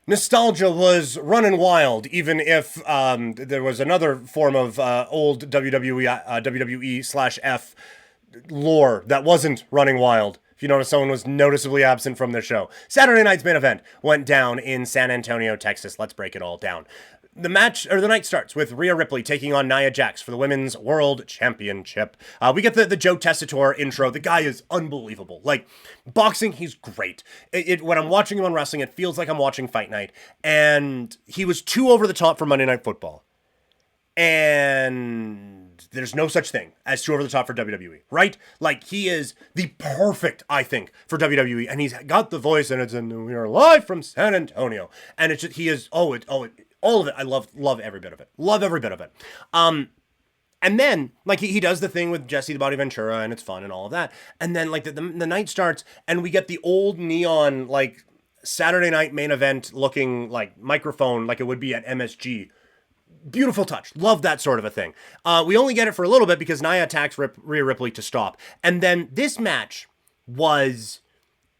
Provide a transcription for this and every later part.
nostalgia was running wild, even if there was another form of old WWE slash F lore that wasn't running wild. If you notice, someone was noticeably absent from the show. Saturday night's main event went down in San Antonio, Texas. Let's break it all down. The night starts with Rhea Ripley taking on Nia Jax for the Women's World Championship. We get the Joe Tessitore intro. The guy is unbelievable. Like, boxing, he's great. When I'm watching him on wrestling, it feels like I'm watching Fight Night. And he was too over the top for Monday Night Football. And there's no such thing as too over the top for WWE, right? Like, he is the perfect, I think, for WWE. And he's got the voice, and we are live from San Antonio. And it's just, he is, all of it. I love every bit of it. Love every bit of it. And then, like, he does the thing with Jesse the Body Ventura, and it's fun and all of that. And then, like, the night starts, and we get the old neon, like, Saturday night main event looking, like, microphone, like it would be at MSG. Beautiful touch. Love that sort of a thing. We only get it for a little bit because Nia attacks Rhea Ripley to stop. And then this match was...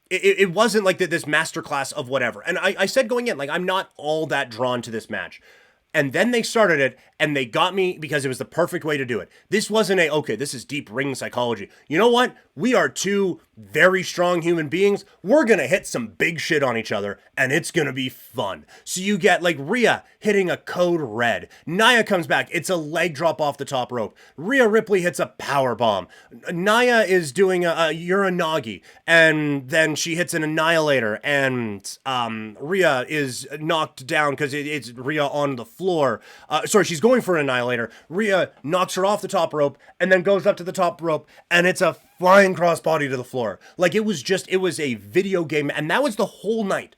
It wasn't like this masterclass of whatever. And I said going in, like, I'm not all that drawn to this match. And then they started it, and they got me because it was the perfect way to do it. This wasn't okay, this is deep ring psychology. You know what? We are two very strong human beings. We're going to hit some big shit on each other, and it's going to be fun. So you get, like, Rhea hitting a code red. Nia comes back. It's a leg drop off the top rope. Rhea Ripley hits a power bomb. Nia is doing a Uranagi, and then she hits an Annihilator, and Rhea is knocked down because it's Rhea on the floor. She's going for an Annihilator. Rhea knocks her off the top rope, and then goes up to the top rope, and it's a flying crossbody to the floor. Like, it was a video game, and that was the whole night.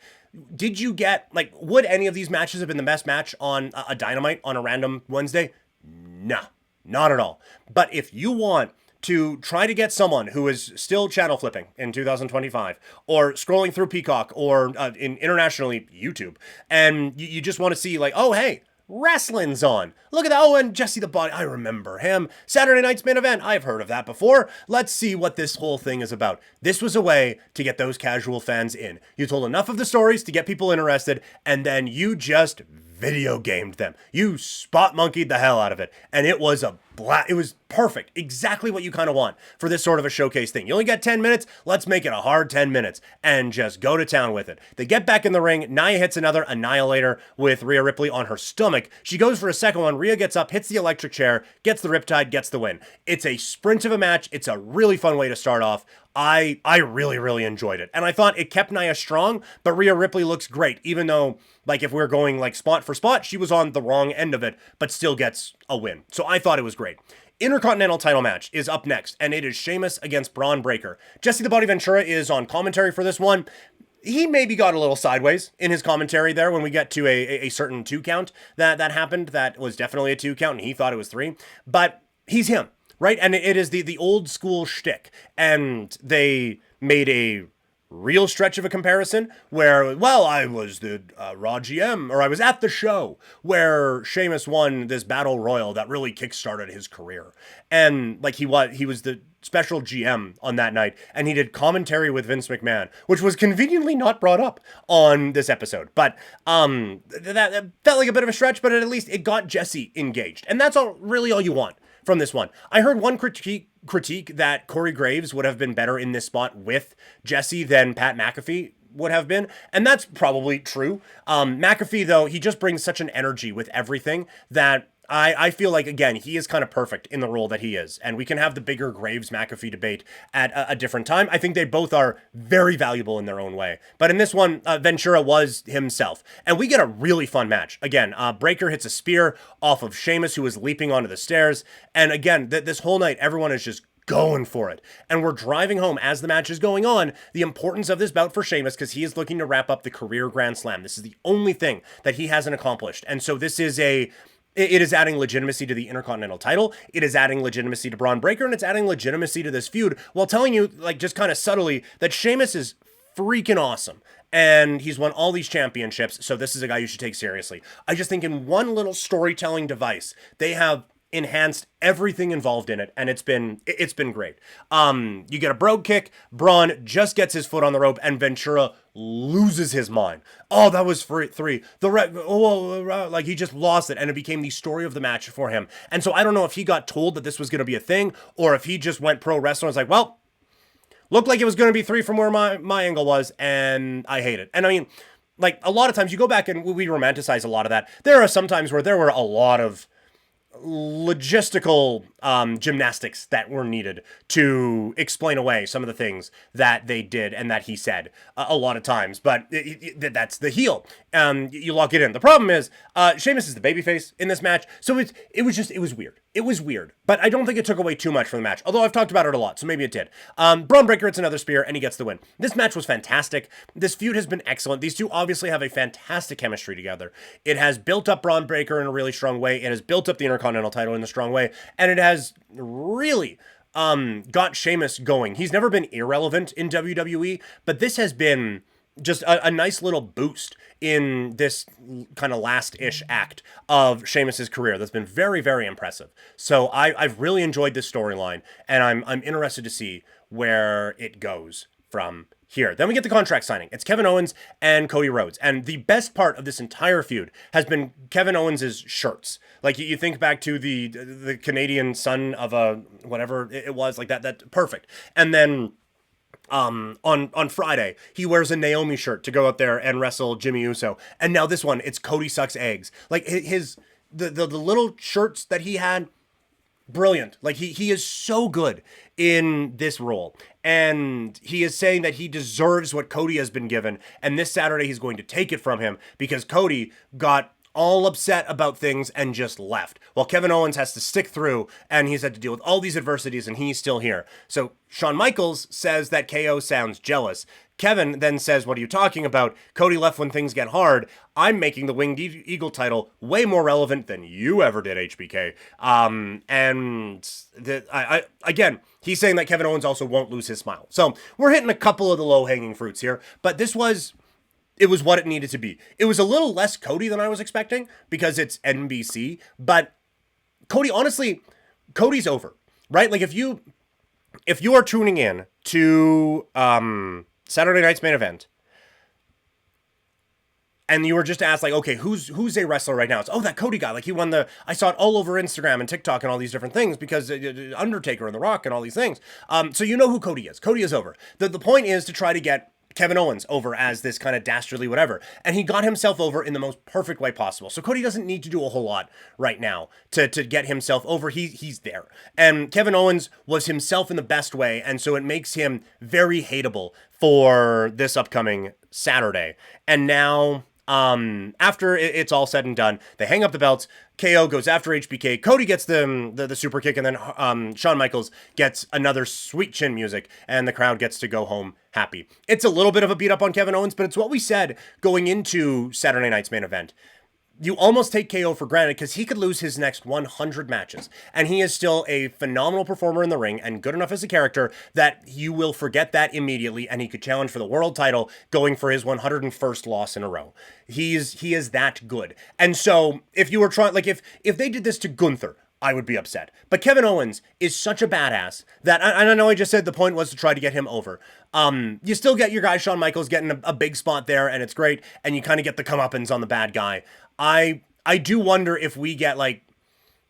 Did you get, like, would any of these matches have been the best match on a Dynamite on a random Wednesday? Nah, not at all. But if you want to try to get someone who is still channel flipping in 2025 or scrolling through Peacock or internationally YouTube, and you just want to see, like, oh, hey, wrestling's on. Look at that. Oh, and Jesse the Body. I remember him. Saturday night's main event. I've heard of that before. Let's see what this whole thing is about. This was a way to get those casual fans in. You told enough of the stories to get people interested, and then you just video gamed them. You spot monkeyed the hell out of it. And it was it was perfect. Exactly what you kind of want for this sort of a showcase thing. You only got 10 minutes. Let's make it a hard 10 minutes and just go to town with it. They get back in the ring. Nia hits another Annihilator with Rhea Ripley on her stomach. She goes for a second one. Rhea gets up, hits the electric chair, gets the riptide, gets the win. It's a sprint of a match. It's a really fun way to start off. I really, really enjoyed it. And I thought it kept Nia strong, but Rhea Ripley looks great, even though, like, if we're going, like, spot for spot, she was on the wrong end of it, but still gets a win. So I thought it was great. Intercontinental title match is up next, and it is Sheamus against Bron Breakker. Jesse the Body Ventura is on commentary for this one. He maybe got a little sideways in his commentary there when we get to a certain 2 count that happened. That was definitely a 2 count, and he thought it was 3. But he's him, right? And it is the old school shtick. And they made a real stretch of a comparison where, well, I was the Raw GM, or I was at the show where Sheamus won this battle royal that really kickstarted his career. And, like, he was the special GM on that night, and he did commentary with Vince McMahon, which was conveniently not brought up on this episode. But that felt like a bit of a stretch, but at least it got Jesse engaged. And that's really all you want from this one. I heard one critique that Corey Graves would have been better in this spot with Jesse than Pat McAfee would have been, and that's probably true. McAfee, though, he just brings such an energy with everything that I feel like, again, he is kind of perfect in the role that he is, and we can have the bigger Graves-McAfee debate at a different time. I think they both are very valuable in their own way, but in this one, Ventura was himself, and we get a really fun match. Again, Breakker hits a spear off of Sheamus, who is leaping onto the stairs, and again, this whole night, everyone is just going for it. And we're driving home as the match is going on the importance of this bout for Sheamus, because he is looking to wrap up the career Grand Slam. This is the only thing that he hasn't accomplished, and so this is it is adding legitimacy to the Intercontinental title. It is adding legitimacy to Bron Breakker, and it's adding legitimacy to this feud while telling you, like, just kind of subtly that Sheamus is freaking awesome. And he's won all these championships, so this is a guy you should take seriously. I just think in one little storytelling device, they have enhanced everything involved in it, and it's been great. You get a brogue kick, Braun just gets his foot on the rope, and Ventura loses his mind. Oh, that was for 3. Like he just lost it, and it became the story of the match for him. And so I don't know if he got told that this was going to be a thing, or if he just went pro wrestler and was like, well, looked like it was going to be 3 from where my angle was, and I hate it. And I mean, like a lot of times you go back and we romanticize a lot of that. There are some times where there were a lot of logistical gymnastics that were needed to explain away some of the things that they did and that he said a lot of times, but that's the heel. You lock it in. The problem is Sheamus is the babyface in this match, so it was weird. It was weird, but I don't think it took away too much from the match, although I've talked about it a lot, so maybe it did. Bron Breakker, it's another spear, and he gets the win. This match was fantastic. This feud has been excellent. These two obviously have a fantastic chemistry together. It has built up Bron Breakker in a really strong way. It has built up the Intercontinental title in a strong way, and it has really got Sheamus going. He's never been irrelevant in WWE, but this has been just a nice little boost in this kind of last-ish act of Sheamus's career that's been very, very impressive. So I've really enjoyed this storyline, and I'm interested to see where it goes from here. Then we get the contract signing. It's Kevin Owens and Cody Rhodes. And the best part of this entire feud has been Kevin Owens' shirts. Like you think back to the Canadian son of a whatever it was, like that perfect. And then on Friday, he wears a Naomi shirt to go out there and wrestle Jimmy Uso. And now this one, it's Cody sucks eggs. Like the little shirts that he had, brilliant. Like he is so good in this role. And he is saying that he deserves what Cody has been given. And this Saturday, he's going to take it from him because Cody got all upset about things and just left. While Kevin Owens has to stick through and he's had to deal with all these adversities and he's still here. So Shawn Michaels says that KO sounds jealous. Kevin then says, what are you talking about? Cody left when things get hard. I'm making the Winged Eagle title way more relevant than you ever did, HBK. Again, he's saying that Kevin Owens also won't lose his smile. So we're hitting a couple of the low-hanging fruits here, but it was what it needed to be. It was a little less Cody than I was expecting because it's NBC, but Cody, honestly, Cody's over, right? Like if you are tuning in to Saturday night's main event and you were just asked like, okay, who's a wrestler right now? It's, that Cody guy. Like he won I saw it all over Instagram and TikTok and all these different things because Undertaker and The Rock and all these things. So you know who Cody is. Cody is over. The point is to try to get Kevin Owens over as this kind of dastardly whatever. And he got himself over in the most perfect way possible. So Cody doesn't need to do a whole lot right now to get himself over. He's there. And Kevin Owens was himself in the best way. And so it makes him very hateable for this upcoming Saturday. And now, after it's all said and done, they hang up the belts. KO goes after HBK. Cody gets the super kick, and then Shawn Michaels gets another sweet chin music, and the crowd gets to go home happy. It's a little bit of a beat up on Kevin Owens, but it's what we said going into Saturday night's main event. You almost take KO for granted because he could lose his next 100 matches. And he is still a phenomenal performer in the ring and good enough as a character that you will forget that immediately and he could challenge for the world title going for his 101st loss in a row. He is that good. And so if you were trying, like if they did this to Gunther, I would be upset. But Kevin Owens is such a badass that, and I know I just said the point was to try to get him over. You still get your guy Shawn Michaels getting a big spot there, and it's great, and you kind of get the comeuppance on the bad guy. I do wonder if we get, like,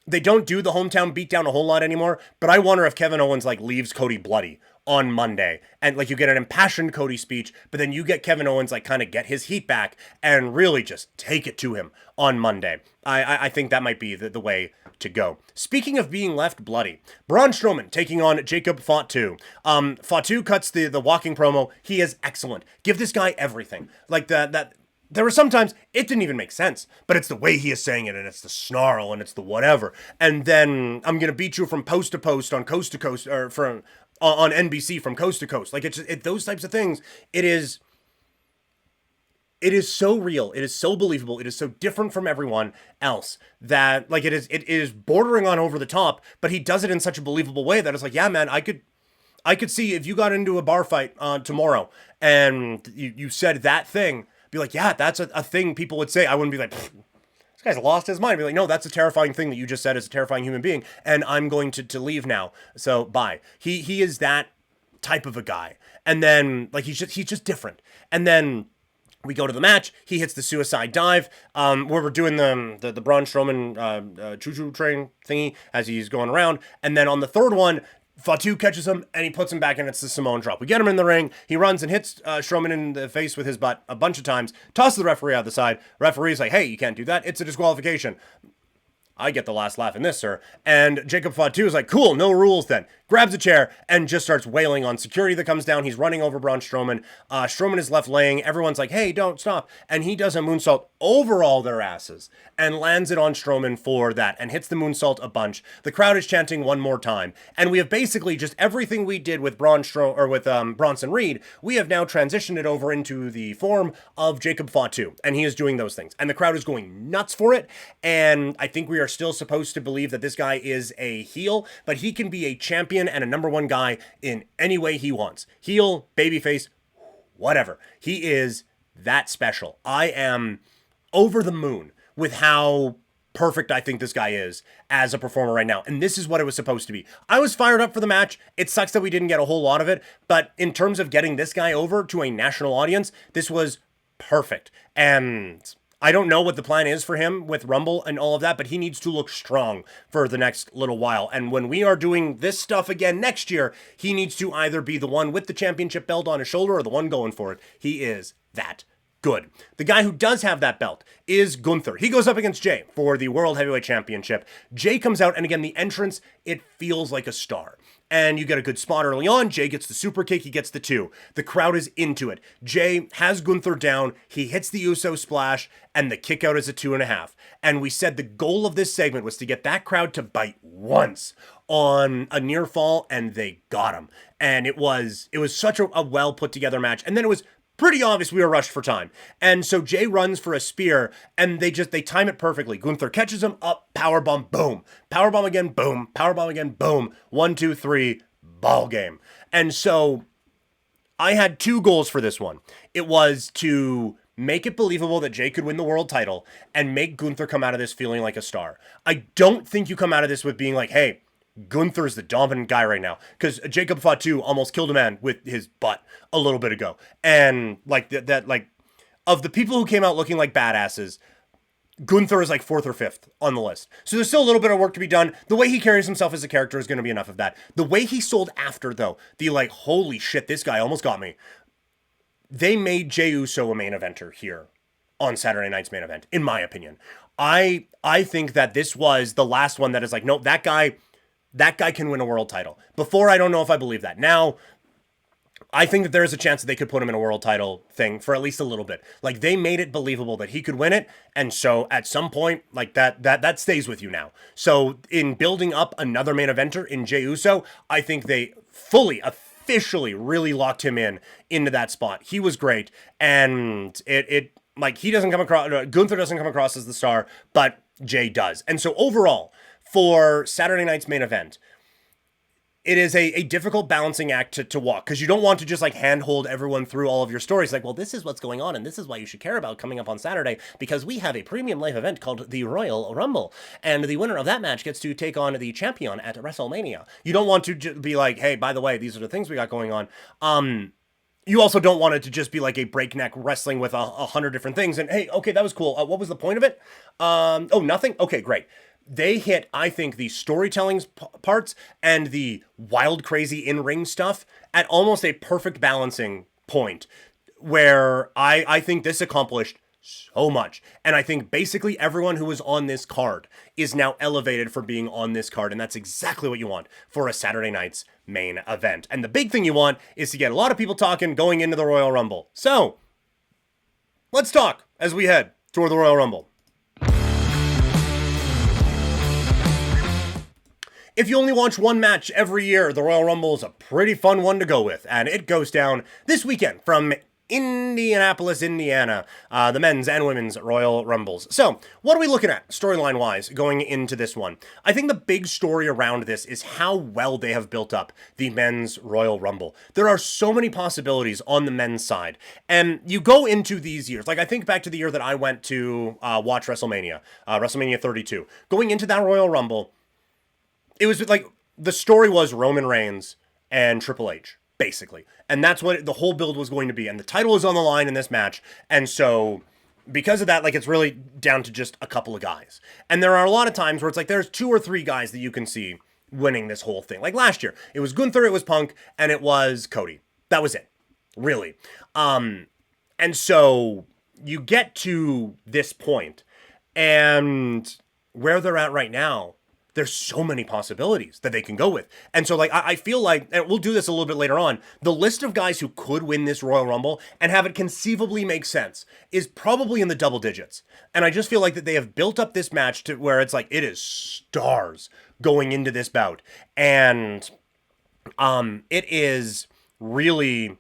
they don't do the hometown beatdown a whole lot anymore, but I wonder if Kevin Owens, like, leaves Cody bloody on Monday, and, like, you get an impassioned Cody speech, but then you get Kevin Owens, like, kind of get his heat back and really just take it to him on Monday. I think that might be the way to go. Speaking of being left bloody, Braun Strowman taking on Jacob Fatu. Fatu cuts the walking promo. He is excellent. Give this guy everything. Like that. There were sometimes it didn't even make sense, but it's the way he is saying it, and it's the snarl, and it's the whatever. And then I'm gonna beat you from post to post on coast to coast, or from on NBC from coast to coast. Like it's those types of things. It is so real. It is so believable. It is so different from everyone else that like it is bordering on over the top, but he does it in such a believable way that it's like, yeah, man, I could see if you got into a bar fight tomorrow and you said that thing, be like, yeah, that's a thing people would say. I wouldn't be like, this guy's lost his mind. Be like, no, that's a terrifying thing that you just said as a terrifying human being, and I'm going to leave now. So bye. He is that type of a guy. And then like he's just different. And then we go to the match. He hits the suicide dive. Where we're doing the Braun Strowman choo-choo train thingy as he's going around. And then on the third one, Fatu catches him and he puts him back, and it's the Samoan drop. We get him in the ring. He runs and hits Strowman in the face with his butt a bunch of times. Tosses the referee out the side. Referee's like, hey, you can't do that. It's a disqualification. I get the last laugh in this, sir. And Jacob Fatu is like, cool, no rules then. Grabs a chair and just starts wailing on security that comes down. He's running over Braun Strowman. Strowman is left laying. Everyone's like, hey, don't stop. And he does a moonsault over all their asses and lands it on Strowman for that and hits the moonsault a bunch. The crowd is chanting one more time. And we have basically just everything we did with Bronson Reed, we have now transitioned it over into the form of Jacob Fatu. And he is doing those things. And the crowd is going nuts for it. And I think we are still supposed to believe that this guy is a heel, but he can be a champion and a number one guy in any way he wants. Heel, babyface, whatever. He is that special. I am over the moon with how perfect I think this guy is as a performer right now. And this is what it was supposed to be. I was fired up for the match. It sucks that we didn't get a whole lot of it, but in terms of getting this guy over to a national audience, this was perfect. And I don't know what the plan is for him with Rumble and all of that, but he needs to look strong for the next little while. And when we are doing this stuff again next year, he needs to either be the one with the championship belt on his shoulder or the one going for it. He is that good. The guy who does have that belt is Gunther. He goes up against Jey for the World Heavyweight Championship. Jey comes out, and again, the entrance, it feels like a star. And you get a good spot early on. Jey gets the super kick. He gets the 2. The crowd is into it. Jey has Gunther down. He hits the Uso splash, and the kick out is a 2.5. And we said the goal of this segment was to get that crowd to bite once on a near fall, and they got him. And it was such a well put together match. And then it was pretty obvious we were rushed for time. And so Jey runs for a spear, and they time it perfectly. Gunther catches him up, powerbomb, boom. Powerbomb again, boom. Powerbomb again, boom. 1, 2, 3, ball game. And so I had 2 goals for this one. It was to make it believable that Jey could win the world title and make Gunther come out of this feeling like a star. I don't think you come out of this with being like, hey, Gunther's the dominant guy right now, because Jacob Fatu almost killed a man with his butt a little bit ago. And like that, like of the people who came out looking like badasses, Gunther is like 4th or 5th on the list. So there's still a little bit of work to be done. The way he carries himself as a character is going to be enough of that. The way he sold after, though, the like, holy shit, this guy almost got me. They made Jey Uso a main eventer here on Saturday night's main event, in my opinion. I think that this was the last one that is like, nope, that guy can win a world title. Before, I don't know if I believe that. Now, I think that there is a chance that they could put him in a world title thing for at least a little bit. Like, they made it believable that he could win it, and so at some point, like that stays with you now. So in building up another main eventer in Jey Uso, I think they officially really locked him into that spot. He was great, and it like he doesn't come across, Gunther doesn't come across as the star, but Jey does. And so overall, for Saturday night's main event, it is a difficult balancing act to walk, because you don't want to just like handhold everyone through all of your stories. Like, well, this is what's going on, and this is why you should care about coming up on Saturday, because we have a premium live event called the Royal Rumble, and the winner of that match gets to take on the champion at WrestleMania. You don't want to be like, hey, by the way, these are the things we got going on. You also don't want it to just be like a breakneck wrestling with 100 different things. And hey, okay, that was cool. What was the point of it? Oh, nothing? Okay, great. They hit, I think, the storytelling parts and the wild, crazy in-ring stuff at almost a perfect balancing point, where I think this accomplished so much. And I think basically everyone who was on this card is now elevated for being on this card. And that's exactly what you want for a Saturday night's main event. And the big thing you want is to get a lot of people talking going into the Royal Rumble. So let's talk as we head toward the Royal Rumble. If you only watch one match every year, the Royal Rumble is a pretty fun one to go with, and it goes down this weekend from Indianapolis, Indiana, the men's and women's Royal Rumbles. So, what are we looking at storyline-wise going into this one? I think the big story around this is how well they have built up the men's Royal Rumble. There are so many possibilities on the men's side, and you go into these years, like I think back to the year that I went to watch WrestleMania, WrestleMania 32. Going into that Royal Rumble, it was like, the story was Roman Reigns and Triple H, basically. And that's what the whole build was going to be. And the title is on the line in this match. And so, because of that, like, it's really down to just a couple of guys. And there are a lot of times where it's like, there's 2 or 3 guys that you can see winning this whole thing. Like last year, it was Gunther, it was Punk, and it was Cody. That was it. Really. And so, you get to this point, and where they're at right now, there's so many possibilities that they can go with. And so, like, I feel like, and we'll do this a little bit later on, the list of guys who could win this Royal Rumble and have it conceivably make sense is probably in the double digits. And I just feel like that they have built up this match to where it's like, it is stars going into this bout. And it is really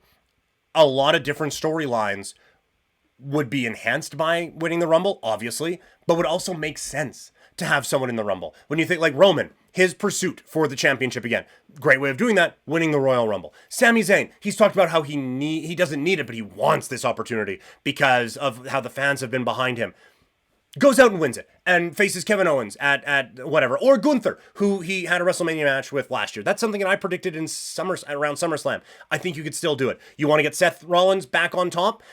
a lot of different storylines would be enhanced by winning the Rumble, obviously, but would also make sense to have someone in the Rumble. When you think like Roman, his pursuit for the championship again, great way of doing that, winning the Royal Rumble. Sami Zayn, he's talked about how he doesn't need it, but he wants this opportunity because of how the fans have been behind him. Goes out and wins it and faces Kevin Owens at whatever, or Gunther, who he had a WrestleMania match with last year. That's something that I predicted in around SummerSlam. I think you could still do it. You want to get Seth Rollins back on top?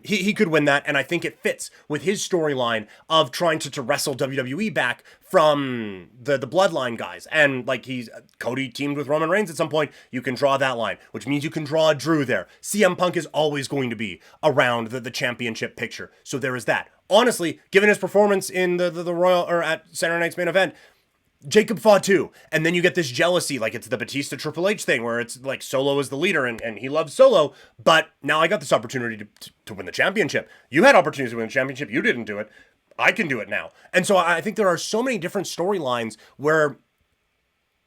He could win that, and I think it fits with his storyline of trying to wrestle WWE back from the Bloodline guys. And like Cody teamed with Roman Reigns at some point, you can draw that line, which means you can draw Drew there. CM Punk is always going to be around the championship picture. So there is that. Honestly, given his performance in the Royal, or at Saturday Night's Main Event, Jacob Fatu, and then you get this jealousy, like it's the Batista Triple H thing, where it's like Solo is the leader, and he loves Solo, but now I got this opportunity to win the championship. You had opportunities to win the championship, you didn't do it. I can do it now. And so I think there are so many different storylines where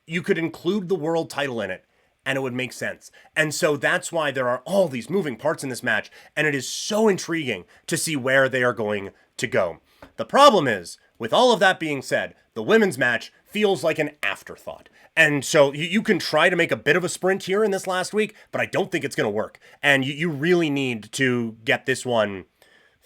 you could include the world title in it, and it would make sense. And so that's why there are all these moving parts in this match, and it is so intriguing to see where they are going to go. The problem is, with all of that being said, the women's match feels like an afterthought. And so you can try to make a bit of a sprint here in this last week, but I don't think it's going to work. And you really need to get this one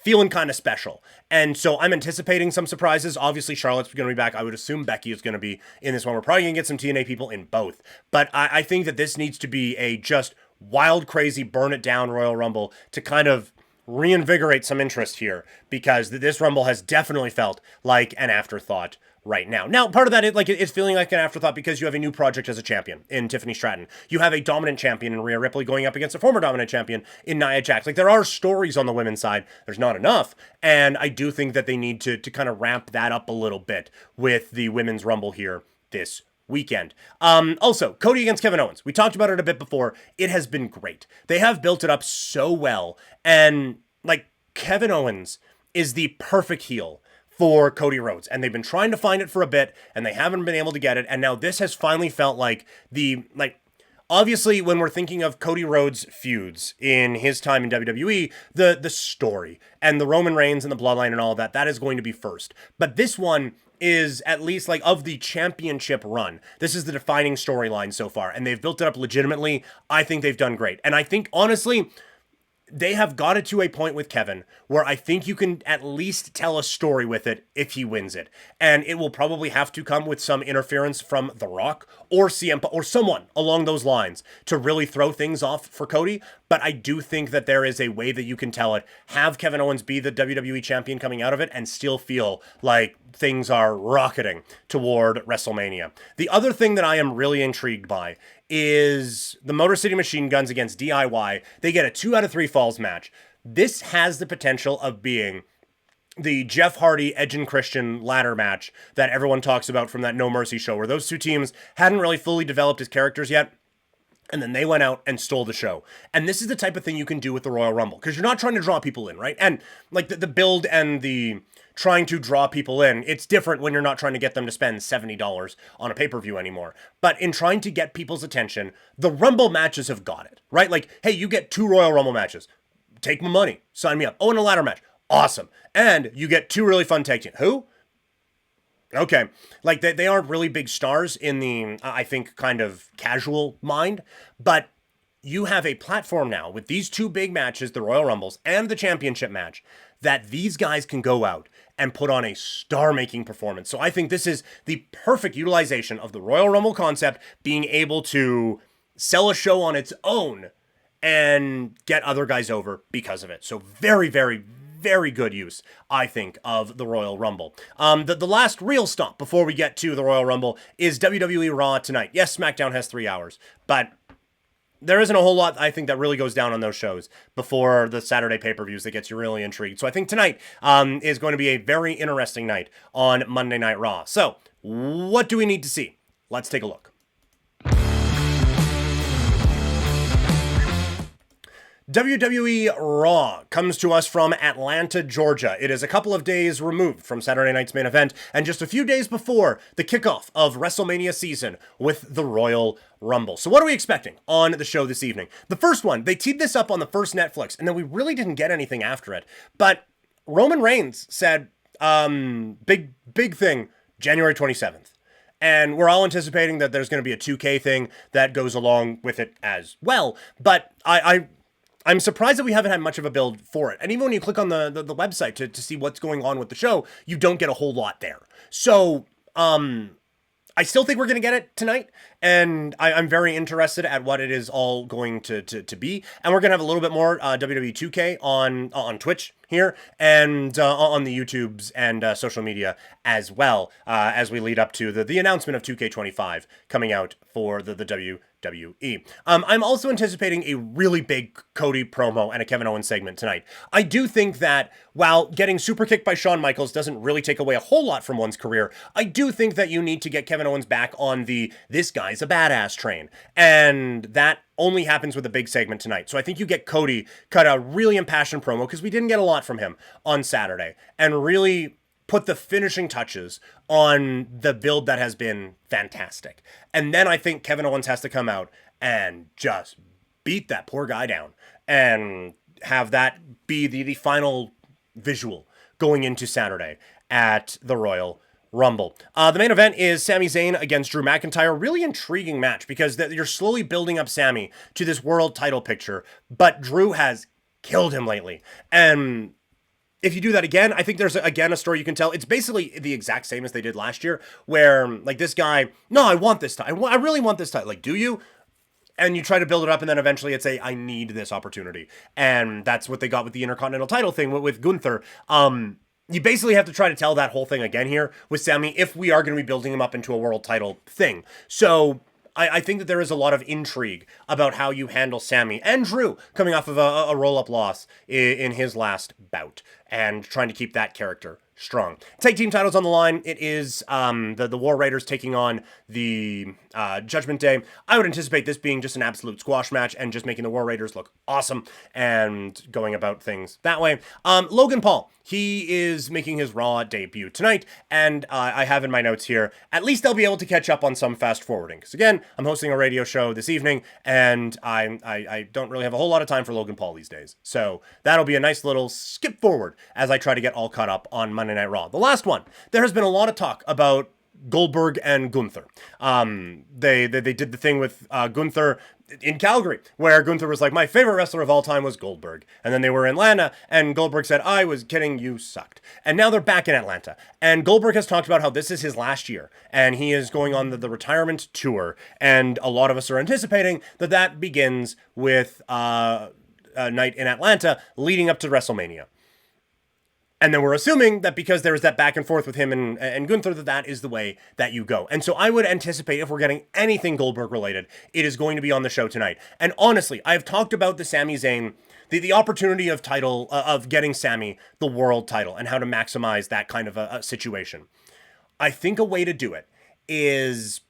feeling kind of special. And so I'm anticipating some surprises. Obviously, Charlotte's going to be back. I would assume Becky is going to be in this one. We're probably going to get some TNA people in both. But I think that this needs to be a just wild, crazy, burn it down Royal Rumble to kind of reinvigorate some interest here, because this Rumble has definitely felt like an afterthought right now. Now, part of that, it's feeling like an afterthought because you have a new project as a champion in Tiffany Stratton. You have a dominant champion in Rhea Ripley going up against a former dominant champion in Nia Jax. Like, there are stories on the women's side. There's not enough. And I do think that they need to kind of ramp that up a little bit with the women's Rumble here this weekend. Also, Cody against Kevin Owens. We talked about it a bit before. It has been great. They have built it up so well. And, like, Kevin Owens is the perfect heel for Cody Rhodes, and they've been trying to find it for a bit, and they haven't been able to get it, and now this has finally felt like obviously, when we're thinking of Cody Rhodes feuds in his time in WWE, the story, and the Roman Reigns and the Bloodline and all of that is going to be first. But this one is, at least, like, of the championship run, this is the defining storyline so far, and they've built it up legitimately. I think they've done great, and I think, honestly, they have got it to a point with Kevin where I think you can at least tell a story with it if he wins it. And it will probably have to come with some interference from The Rock or CM or someone along those lines to really throw things off for Cody. But I do think that there is a way that you can tell it. Have Kevin Owens be the WWE champion coming out of it and still feel like things are rocketing toward WrestleMania. The other thing that I am really intrigued by is the Motor City Machine Guns against DIY. They get a 2 out of 3 falls match. This has the potential of being the Jeff Hardy, Edge and Christian ladder match that everyone talks about from that No Mercy show, where those two teams hadn't really fully developed as characters yet. And then they went out and stole the show. And this is the type of thing you can do with the Royal Rumble, because you're not trying to draw people in, right? And like the build and the trying to draw people in, it's different when you're not trying to get them to spend $70 on a pay-per-view anymore. But in trying to get people's attention, the Rumble matches have got it, right? Like, hey, you get 2 Royal Rumble matches. take my money. Sign me up. Oh, and a ladder match. Awesome. And you get 2 really fun tag teams. Who? Okay. Like, they aren't really big stars in the, I think, kind of casual mind, but you have a platform now with these 2 big matches, the Royal Rumbles and the championship match, that these guys can go out and put on a star-making performance. So I think this is the perfect utilization of the Royal Rumble concept, being able to sell a show on its own and get other guys over because of it. So very, very, very good use, I think, of the Royal Rumble. The last real stop before we get to the Royal Rumble is WWE Raw tonight. Yes, SmackDown has 3 hours, but there isn't a whole lot, I think, that really goes down on those shows before the Saturday pay-per-views that gets you really intrigued. So I think tonight is going to be a very interesting night on Monday Night Raw. So what do we need to see? Let's take a look. WWE Raw comes to us from Atlanta, Georgia. It is a couple of days removed from Saturday night's main event and just a few days before the kickoff of WrestleMania season with the Royal Rumble. So what are we expecting on the show this evening? The first one, they teed this up on the first Netflix, and then we really didn't get anything after it. But Roman Reigns said, big thing, January 27th. And we're all anticipating that there's going to be a 2K thing that goes along with it as well. But I'm surprised that we haven't had much of a build for it. And even when you click on the website to see what's going on with the show, you don't get a whole lot there. So, I still think we're going to get it tonight, and I'm very interested at what it is all going to be. And we're going to have a little bit more WWE 2K on Twitch here and on the YouTubes and social media as well, as we lead up to the announcement of 2K25 coming out for the WWE. I'm also anticipating a really big Cody promo and a Kevin Owens segment tonight. I do think that while getting super kicked by Shawn Michaels doesn't really take away a whole lot from one's career, I do think that you need to get Kevin Owens back on the "this guy's a badass" train. And that only happens with a big segment tonight. So I think you get Cody cut a really impassioned promo, because we didn't get a lot from him on Saturday, and really put the finishing touches on the build that has been fantastic. And then I think Kevin Owens has to come out and just beat that poor guy down and have that be the final visual going into Saturday at the Royal Rumble. The main event is Sami Zayn against Drew McIntyre. Really intriguing match, because you're slowly building up Sami to this world title picture, but Drew has killed him lately. And if you do that again, I think there's, again, a story you can tell. It's basically the exact same as they did last year, where, like, this guy, no, I want this title. I really want this title. Like, do you? And you try to build it up, and then eventually it's I need this opportunity. And that's what they got with the Intercontinental title thing with Gunther. You basically have to try to tell that whole thing again here with Sami if we are going to be building him up into a world title thing. So I think that there is a lot of intrigue about how you handle Sami and Drew coming off of a roll-up loss in his last bout, and trying to keep that character strong. Tag team titles on the line. It is the War Raiders taking on the Judgment Day. I would anticipate this being just an absolute squash match and just making the War Raiders look awesome and going about things that way. Logan Paul, he is making his Raw debut tonight, and I have in my notes here, at least I'll be able to catch up on some fast forwarding, because again, I'm hosting a radio show this evening, and I don't really have a whole lot of time for Logan Paul these days. So that'll be a nice little skip forward as I try to get all caught up on Monday Night Raw. The last one, there has been a lot of talk about Goldberg and Gunther. They did the thing with Gunther in Calgary, where Gunther was like, my favorite wrestler of all time was Goldberg. And then they were in Atlanta, and Goldberg said, I was kidding, you sucked. And now they're back in Atlanta. And Goldberg has talked about how this is his last year, and he is going on the retirement tour. And a lot of us are anticipating that begins with a night in Atlanta leading up to WrestleMania. And then we're assuming that because there is that back and forth with him and Gunther, that is the way that you go. And so I would anticipate, if we're getting anything Goldberg related, it is going to be on the show tonight. And honestly, I've talked about the Sami Zayn, the opportunity of getting Sami the world title and how to maximize that kind of a situation. I think a way to do it is,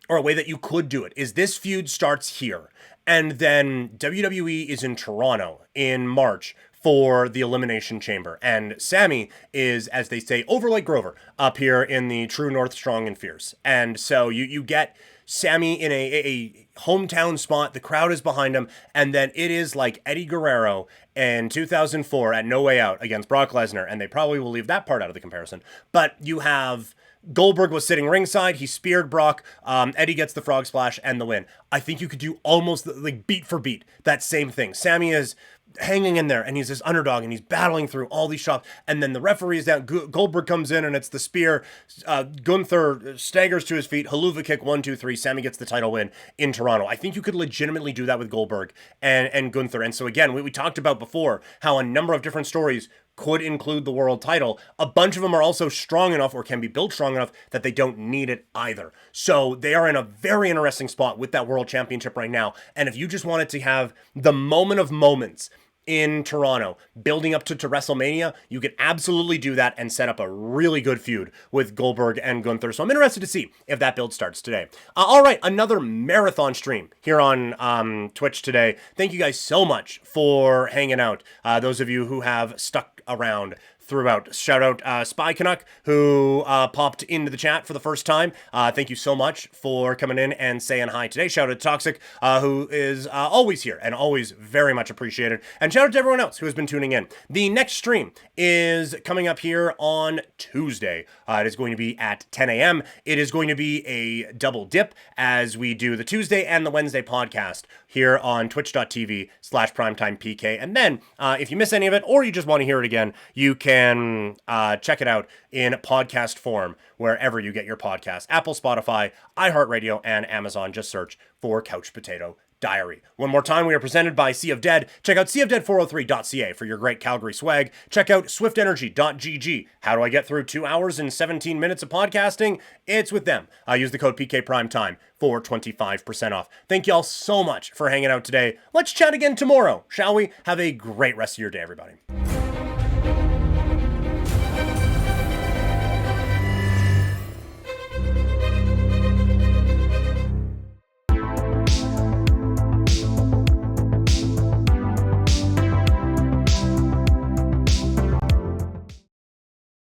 or a way that you could do it, is this feud starts here. And then WWE is in Toronto in March for the Elimination Chamber. And Sami is, as they say, over like Grover, up here in the true North, strong and fierce. And so you get Sammy in a hometown spot. The crowd is behind him. And then it is like Eddie Guerrero in 2004 at No Way Out against Brock Lesnar. And they probably will leave that part out of the comparison. But you have Goldberg was sitting ringside. He speared Brock. Eddie gets the frog splash and the win. I think you could do almost like beat for beat that same thing. Sammy is hanging in there and he's this underdog and he's battling through all these shots, and then the referee is down. Goldberg comes in and it's the spear. Gunther staggers to his feet, haluva kick, 1 2 3. Sammy gets the title win in Toronto. I think you could legitimately do that with Goldberg and Gunther. And so again, we talked about before how a number of different stories could include the world title. A bunch of them are also strong enough or can be built strong enough that they don't need it either. So they are in a very interesting spot with that world championship right now. And if you just wanted to have the moment of moments in Toronto, building up to WrestleMania, you could absolutely do that and set up a really good feud with Goldberg and Gunther. So I'm interested to see if that build starts today. All right, another marathon stream here on Twitch today. Thank you guys so much for hanging out. Those of you who have stuck around throughout. Shout out Spy Canuck, who popped into the chat for the first time. Thank you so much for coming in and saying hi today. Shout out to Toxic, who is always here and always very much appreciated. And shout out to everyone else who has been tuning in. The next stream is coming up here on Tuesday. It is going to be at 10 a.m. It is going to be a double dip as we do the Tuesday and the Wednesday podcast here on twitch.tv/primetimepk. And then if you miss any of it or you just want to hear it again, you can check it out in podcast form wherever you get your podcasts. Apple, Spotify, iHeartRadio, and Amazon. Just search for Couch Potato Diary. One more time, we are presented by Sea of Dead. Check out seaofdead403.ca for your great Calgary swag. Check out swiftenergy.gg. How do I get through 2 hours and 17 minutes of podcasting? It's with them. I use the code PKPrimetime for 25% off. Thank you all so much for hanging out today. Let's chat again tomorrow, shall we? Have a great rest of your day, everybody.